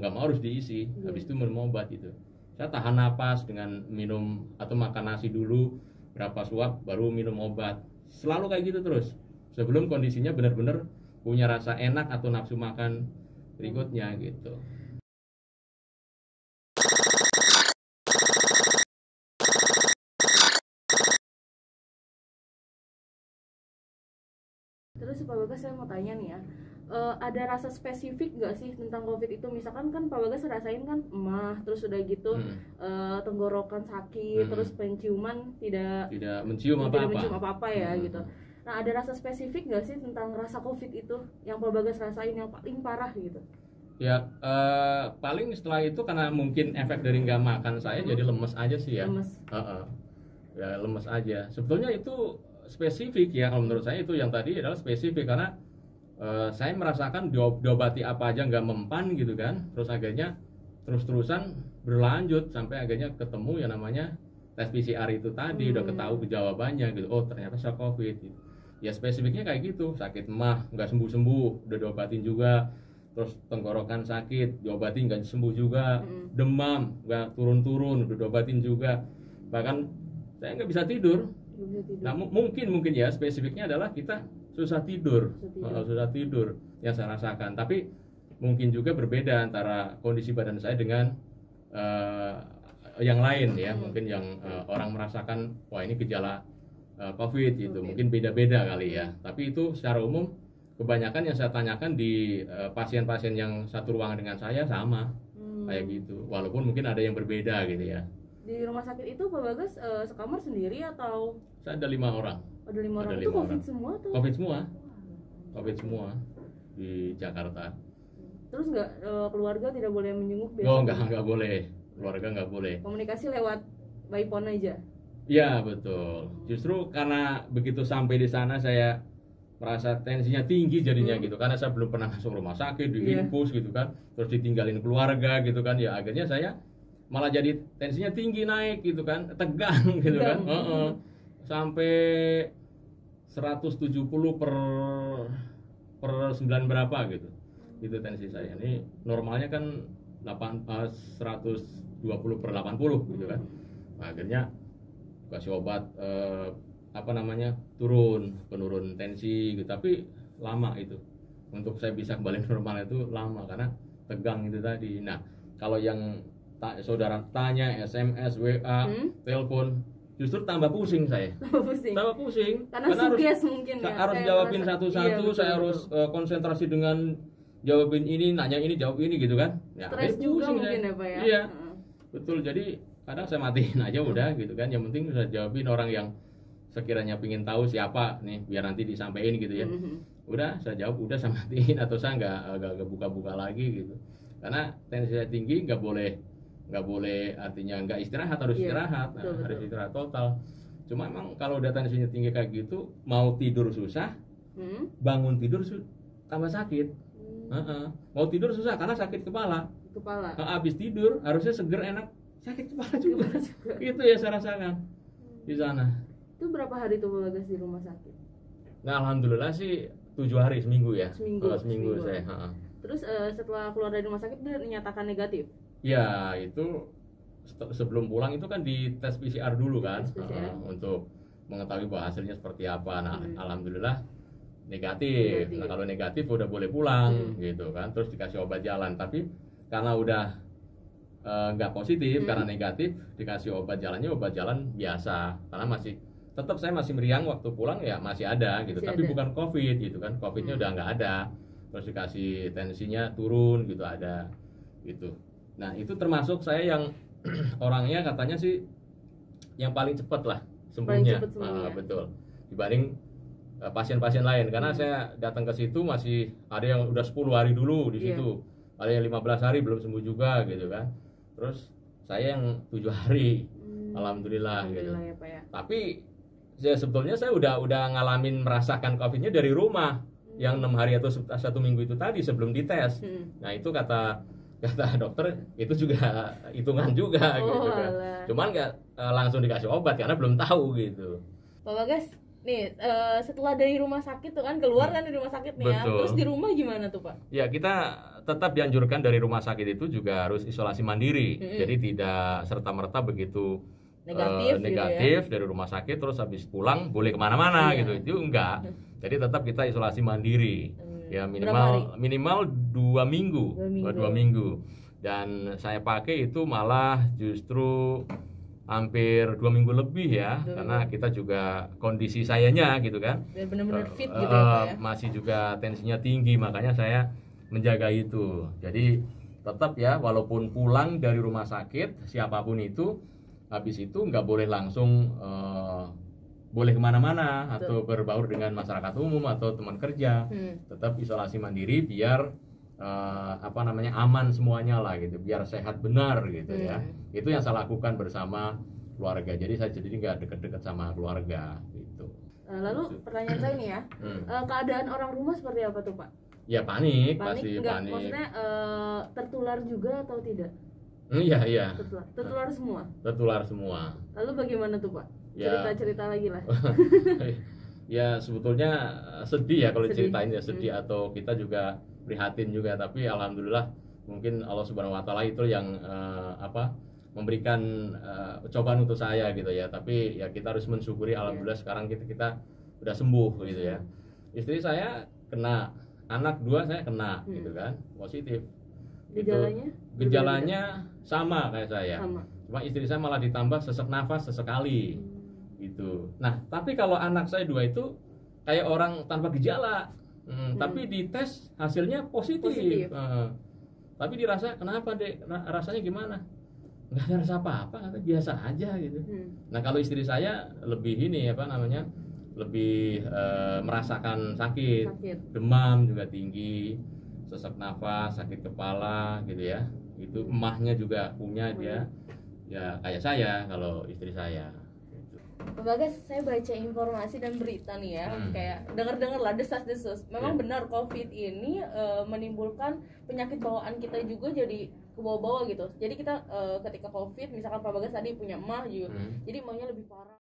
nggak mau harus diisi. Habis itu minum obat itu. Saya tahan napas dengan minum atau makan nasi dulu berapa suap baru minum obat. Selalu kayak gitu terus. Sebelum kondisinya benar-benar punya rasa enak atau nafsu makan berikutnya gitu. Terus Pak Bagas saya mau tanya nih ya, ada rasa spesifik nggak sih tentang COVID itu? Misalkan kan Pak Bagas rasain kan emah, terus udah gitu tenggorokan sakit, terus penciuman tidak mencium apa-apa ya gitu. Nah, ada rasa spesifik nggak sih tentang rasa COVID itu yang Pak Bagas rasain yang paling parah gitu? Ya, paling setelah itu karena mungkin efek dari nggak makan saya jadi lemes aja sih ya. Lemes. Ya lemes aja. Sebetulnya itu spesifik ya, kalau menurut saya itu yang tadi adalah spesifik karena saya merasakan diobati apa aja nggak mempan gitu kan, terus akhirnya terus-terusan berlanjut sampai akhirnya ketemu yang namanya tes PCR itu tadi, udah ketahui jawabannya gitu, oh ternyata saya COVID gitu. Ya spesifiknya kayak gitu, sakit mah nggak sembuh-sembuh, udah diobatin juga, terus tenggorokan sakit diobatin nggak sembuh juga, demam nggak turun-turun udah diobatin juga, bahkan saya nggak bisa tidur. Nah mungkin ya spesifiknya adalah kita susah tidur yang saya rasakan. Tapi mungkin juga berbeda antara kondisi badan saya dengan yang lain ya. Mungkin yang orang merasakan wah ini gejala COVID gitu. Mungkin beda-beda kali ya. Tapi itu secara umum kebanyakan yang saya tanyakan di pasien-pasien yang satu ruangan dengan saya sama kayak gitu. Walaupun mungkin ada yang berbeda gitu ya. Di rumah sakit itu Pak Bagas sekamar sendiri atau? Saya ada 5 orang. Ada 5 orang. Itu COVID semua tuh? COVID semua di Jakarta. Terus nggak keluarga tidak boleh menjenguk? Oh nggak boleh, keluarga nggak boleh. Komunikasi lewat by phone aja? Ya betul. Justru karena begitu sampai di sana saya merasa tensinya tinggi jadinya gitu, karena saya belum pernah masuk rumah sakit, diinfus gitu kan, terus ditinggalin keluarga gitu kan, ya akhirnya saya malah jadi tensinya tinggi naik gitu kan, tegang gitu kan, sampai 170 per 9 berapa gitu, itu tensi saya. Ini normalnya kan 120 per 80 gitu kan. Nah, akhirnya kasih obat penurun tensi gitu, tapi lama itu untuk saya bisa kembali normal itu lama karena tegang itu tadi. Nah kalau yang saudara tanya SMS, WA, telepon, justru tambah pusing saya. Tambah pusing. Karena harus jawabin satu-satu, iya, saya harus konsentrasi dengan jawabin ini, nanya ini, jawab ini gitu kan. Ya, stres juga mungkin ya Pak ya. Iya, betul. Jadi kadang saya matiin aja udah gitu kan. Yang penting bisa jawabin orang yang sekiranya pingin tahu siapa nih, biar nanti disampaikan gitu ya. Udah saya jawab, udah saya matiin atau saya nggak buka-buka lagi gitu. Karena tensi saya tinggi, nggak boleh artinya nggak istirahat, harus istirahat. Betul. Harus istirahat total. Cuma emang kalau udah tensinya tinggi kayak gitu, mau tidur susah, bangun tidur tambah sakit. Mau tidur susah karena sakit kepala. Habis tidur harusnya seger enak, sakit kepala juga. Itu ya saya rasakan di sana. Itu berapa hari tuh Bagas di rumah sakit? Nah alhamdulillah sih 7 hari, seminggu ya. Seminggu saya. Terus setelah keluar dari rumah sakit dia dinyatakan negatif? Ya itu sebelum pulang itu kan di tes PCR dulu kan, untuk mengetahui bahwa hasilnya seperti apa. Nah alhamdulillah negatif. Nah kalau negatif udah boleh pulang gitu kan, terus dikasih obat jalan. Tapi karena udah nggak positif karena negatif, dikasih obat jalan biasa. Karena tetap saya masih meriang waktu pulang ya, masih ada gitu. Tapi bukan COVID gitu kan, COVIDnya udah nggak ada. Terus dikasih tensinya turun gitu, ada gitu. Nah itu termasuk saya yang orangnya katanya sih yang paling cepat lah sembuhnya. Betul, dibanding pasien-pasien lain. Karena saya datang ke situ masih ada yang udah 10 hari dulu di situ, ada yang 15 hari belum sembuh juga gitu kan. Terus saya yang 7 hari, alhamdulillah gitu. Ya, Pak, ya. Tapi ya sebetulnya saya udah ngalamin merasakan COVID-nya dari rumah, yang 6 hari atau 1 minggu itu tadi sebelum dites. Nah itu kata dokter itu juga hitungan juga gitu kan. Cuman nggak langsung dikasih obat karena belum tahu gitu. Pak Bagas, nih setelah dari rumah sakit tuh kan keluar kan dari rumah sakit nih ya. Betul. Terus di rumah gimana tuh Pak? Ya, kita tetap dianjurkan dari rumah sakit itu juga harus isolasi mandiri. Jadi tidak serta-merta begitu negatif gitu ya, dari rumah sakit terus habis pulang boleh kemana-mana gitu. Itu enggak. Jadi tetap kita isolasi mandiri. Ya minimal 2 minggu. 2 minggu. Dan saya pakai itu malah justru hampir 2 minggu lebih ya, karena kita juga kondisi sayanya gitu kan, benar-benar fit gitu ya, masih juga tensinya tinggi, makanya saya menjaga itu. Jadi tetap ya, walaupun pulang dari rumah sakit siapapun itu, habis itu nggak boleh langsung boleh kemana-mana atau berbaur dengan masyarakat umum atau teman kerja. Tetap isolasi mandiri biar aman semuanya lah gitu, biar sehat benar gitu ya. Itu yang saya lakukan bersama keluarga. Jadi saya jadi nggak deket-deket sama keluarga gitu. Lalu pertanyaan saya nih ya, keadaan orang rumah seperti apa tuh Pak? Ya panik pasti enggak, panik. Maksudnya tertular juga atau tidak? Iya. Tertular semua. Tertular semua. Lalu bagaimana tuh Pak? Cerita lagi lah. Ya sebetulnya sedih ya kalau diceritain ya, sedih atau kita juga prihatin juga, tapi alhamdulillah mungkin Allah Subhanahu wa taala itu yang memberikan cobaan untuk saya gitu ya. Tapi ya kita harus mensyukuri, alhamdulillah sekarang kita udah sembuh gitu ya. Istri saya kena, anak 2 saya kena gitu kan, positif. Gejalanya sama kayak saya. Cuma istri saya malah ditambah sesak nafas sesekali gitu. Nah, tapi kalau anak saya 2 itu kayak orang tanpa gejala. Tapi di tes hasilnya positif. Tapi dirasa, kenapa Dek? Rasanya gimana? Nggak ada rasa apa-apa, biasa aja gitu. Nah kalau istri saya lebih lebih merasakan sakit, demam juga tinggi, sesak nafas, sakit kepala gitu ya. Itu emahnya juga punya dia, ya kayak saya kalau istri saya. Pak Bagas, saya baca informasi dan berita nih ya, kayak dengar lah desas-desus. Memang benar COVID ini menimbulkan penyakit bawaan kita juga jadi ke bawah-bawah gitu. Jadi kita ketika COVID, misalkan Pak Bagas tadi punya emah juga, jadi emahnya lebih parah.